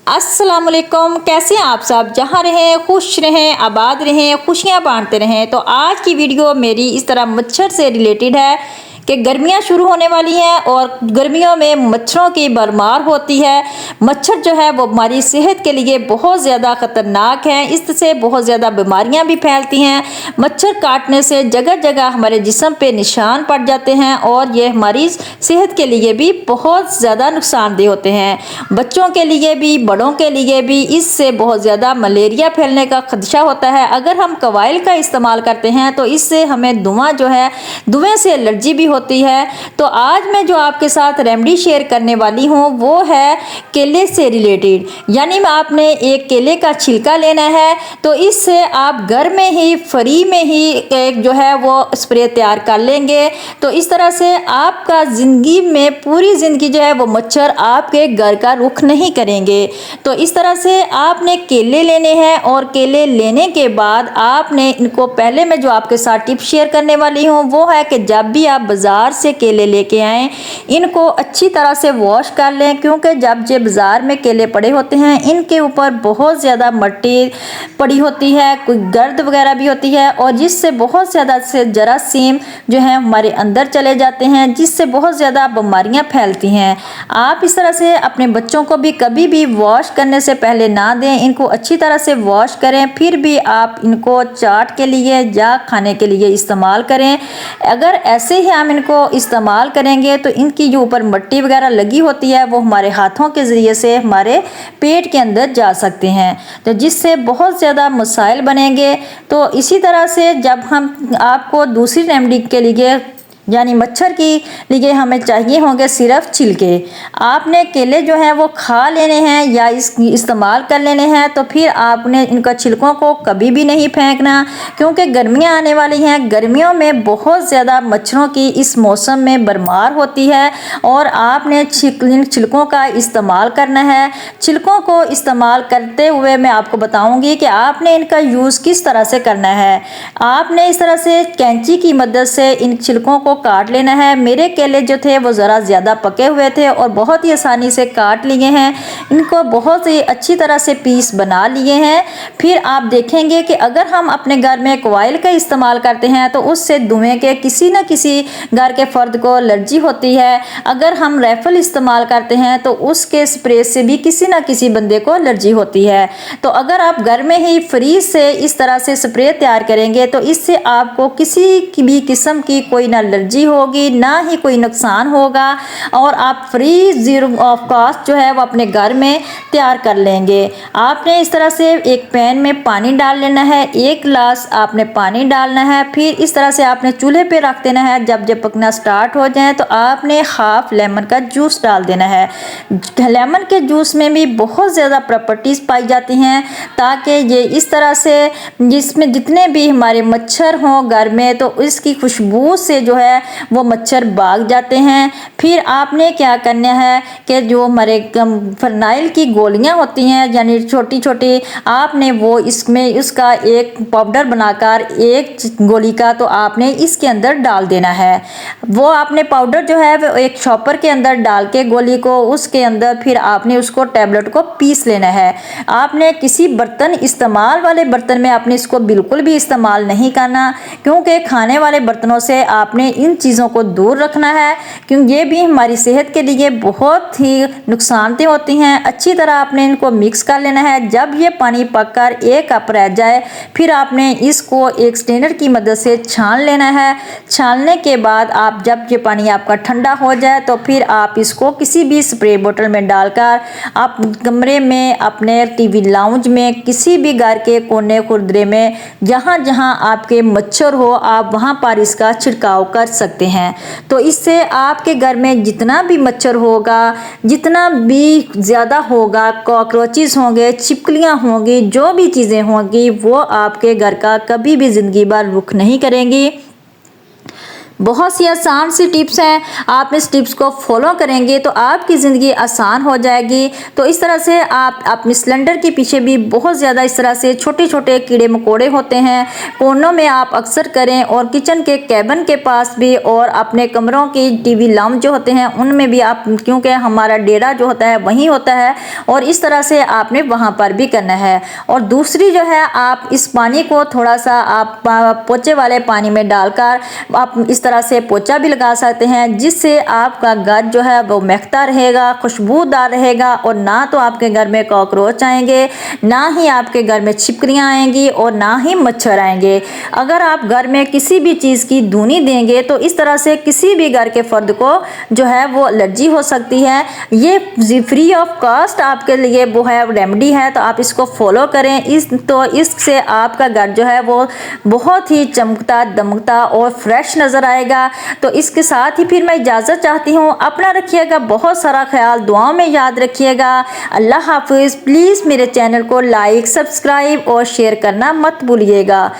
अस्सलाम वालेकुम। कैसे हैं आप सब? जहाँ रहें खुश रहें, आबाद रहें, खुशियाँ बांटते रहें। तो आज की वीडियो मेरी इस तरह मच्छर से रिलेटेड है कि गर्मियाँ शुरू होने वाली हैं और गर्मियों में मच्छरों की भरमार होती है। मच्छर जो है वो हमारी सेहत के लिए बहुत ज़्यादा ख़तरनाक है। इससे बहुत ज़्यादा बीमारियां भी फैलती हैं। मच्छर काटने से जगह जगह हमारे जिस्म पे निशान पड़ जाते हैं और ये हमारी सेहत के लिए भी बहुत ज़्यादा नुकसानदेह होते हैं। बच्चों के लिए भी, बड़ों के लिए भी इससे बहुत ज़्यादा मलेरिया फैलने का खदशा होता है। अगर हम कवाइल का इस्तेमाल करते हैं तो इससे हमें धुआं जो है, धुएँ से एलर्जी भी होती है। तो आज मैं जो आपके साथ रेमेडी शेयर करने वाली हूँ वो है केले से रिलेटेड। यानी में आपने एक केले का छिलका लेना है, तो इससे आप घर में ही फ्री में ही एक जो है वो स्प्रे तैयार कर लेंगे। तो इस तरह से आपका ज़िंदगी में पूरी ज़िंदगी जो है वो मच्छर आपके घर का रुख नहीं करेंगे। तो इस तरह से आपने केले लेने हैं और केले लेने के बाद आपने इनको, पहले मैं जो आपके साथ टिप शेयर करने वाली हूँ वो है कि जब भी आप बाज़ार से केले लेके आएँ, इनको अच्छी तरह से वॉश कर लें, क्योंकि जब ये बाज़ार में केले पड़े होते हैं इनके ऊपर बहुत ज़्यादा मिट्टी पड़ी होती है, कोई गर्द वगैरह भी होती है और जिससे बहुत ज़्यादा से जरासीम जो है हमारे अंदर चले जाते हैं, जिससे बहुत ज़्यादा बीमारियां फैलती हैं। आप इस तरह से अपने बच्चों को भी कभी भी वॉश करने से पहले ना दें, इनको अच्छी तरह से वॉश करें, फिर भी आप इनको चाट के लिए या खाने के लिए इस्तेमाल करें। अगर ऐसे ही हम इनको इस्तेमाल करेंगे तो इनकी जो ऊपर मिट्टी वगैरह लगी होती है वो हमारे हाथों के ज़रिए से हमारे पेट के अंदर जा सकते हैं, तो जिससे बहुत ज़्यादा मसाइल बनेंगे। तो इसी तरह से जब हम आपको दूसरी रेमेडी के लिए यानी मच्छर की लिए हमें चाहिए होंगे सिर्फ छिलके। आपने केले जो हैं वो खा लेने हैं या इस्तेमाल कर लेने हैं, तो फिर आपने इनका छिलकों को कभी भी नहीं फेंकना, क्योंकि गर्मियां आने वाली हैं। गर्मियों में बहुत ज़्यादा मच्छरों की इस मौसम में भरमार होती है और आपने छिलकों का इस्तेमाल करना है। छिलकों को इस्तेमाल करते हुए मैं आपको बताऊँगी कि आपने इनका यूज़ किस तरह से करना है। आपने इस तरह से कैंची की मदद से इन छिलकों को काट लेना है। मेरे केले जो थे वो ज़रा ज़्यादा पके हुए थे और बहुत ही आसानी से काट लिए हैं। इनको बहुत ही अच्छी तरह से पीस बना लिए हैं। फिर आप देखेंगे कि अगर हम अपने घर में कॉइल का इस्तेमाल करते हैं तो उससे धुएं के किसी न किसी घर के फर्द को एलर्जी होती है। अगर हम राइफल इस्तेमाल करते हैं तो उसके स्प्रे से भी किसी न किसी बंदे को एलर्जी होती है। तो अगर आप घर में ही फ्रीज से इस तरह से स्प्रे तैयार करेंगे तो इससे आपको किसी भी किस्म की कोई ना एलर्जी होगी, ना ही कोई नुकसान होगा और आप फ्री जीरो ऑफ कॉस्ट जो है वो अपने घर में तैयार कर लेंगे। आपने इस तरह से एक पैन में पानी डाल लेना है, 1 गिलास आपने पानी डालना है। फिर इस तरह से आपने चूल्हे पे रख देना है। जब पकना स्टार्ट हो जाए तो आपने हाफ लेमन का जूस डाल देना है। लेमन के जूस में भी बहुत ज़्यादा प्रॉपर्टीज़ पाई जाती हैं, ताकि ये इस तरह से जिसमें जितने भी हमारे मच्छर हों घर में तो इसकी खुशबू से जो है वो मच्छर भाग जाते हैं। फिर आपने क्या करना है कि जो हमारे फरनाइल की गोलियां होती हैं यानी छोटी छोटी, आपने वो इसमें उसका एक पाउडर बनाकर एक गोली का तो आपने इसके अंदर डाल देना है। वो आपने पाउडर जो है वो एक शॉपर के अंदर डाल के गोली को उसके अंदर फिर आपने उसको टैबलेट को पीस लेना है। आपने किसी बर्तन, इस्तेमाल वाले बर्तन में आपने इसको बिल्कुल भी इस्तेमाल नहीं करना, क्योंकि खाने वाले बर्तनों से आपने इन चीज़ों को दूर रखना है, क्योंकि ये भी हमारी सेहत के लिए बहुत ही नुकसानदेह होती हैं। अच्छी तरह आपने इनको मिक्स कर लेना है। जब ये पानी पककर 1 कप रह जाए फिर आपने इसको एक स्ट्रेनर की मदद से छान लेना है। छानने के बाद आप जब ये पानी आपका ठंडा हो जाए तो फिर आप इसको किसी भी स्प्रे बोतल में डालकर आप कमरे में, अपने टीवी लाउंज में, किसी भी घर के कोने खुरदरे में जहाँ जहाँ आपके मच्छर हो आप वहाँ पर इसका छिड़काव कर सकते हैं। तो इससे आपके घर में जितना भी मच्छर होगा, जितना भी ज़्यादा होगा, कॉकरोचेस होंगे, छिपकलियाँ होंगी, जो भी चीज़ें होंगी वो आपके घर का कभी भी ज़िंदगी भर रुख नहीं करेंगी। बहुत सी आसान सी टिप्स हैं, आप इस टिप्स को फॉलो करेंगे तो आपकी ज़िंदगी आसान हो जाएगी। तो इस तरह से आप अपने सिलेंडर के पीछे भी बहुत ज़्यादा इस तरह से छोटे छोटे कीड़े मकोड़े होते हैं, कोनों में आप अक्सर करें और किचन के कैबिन के पास भी और अपने कमरों की टीवी लाउंज जो होते हैं उनमें भी आप, क्योंकि हमारा डेरा जो होता है वहीं होता है और इस तरह से आपने वहाँ पर भी करना है। और दूसरी जो है, आप इस पानी को थोड़ा सा आप पोछे वाले पानी में डालकर आप इस तरह से पोछा भी लगा सकते हैं, जिससे आपका घर जो है वो महकता रहेगा, खुशबूदार रहेगा और ना तो आपके घर में कॉकरोच आएंगे, ना ही आपके घर में छिपकलियाँ आएंगी और ना ही मच्छर आएंगे। अगर आप घर में किसी भी चीज़ की धुनी देंगे तो इस तरह से किसी भी घर के फर्द को जो है वो एलर्जी हो सकती है। ये फ्री ऑफ कॉस्ट आपके लिए वो है रेमेडी है, तो आप इसको फॉलो करें। इससे आपका घर जो है वो बहुत ही चमकता दमकता और फ्रेश नज़र आएगा। तो इसके साथ ही फिर मैं इजाज़त चाहती हूँ। अपना रखिएगा बहुत सारा ख्याल, दुआओं में याद रखिएगा। अल्लाह हाफिज़। प्लीज़ मेरे चैनल को लाइक, सब्सक्राइब और शेयर करना मत भूलिएगा।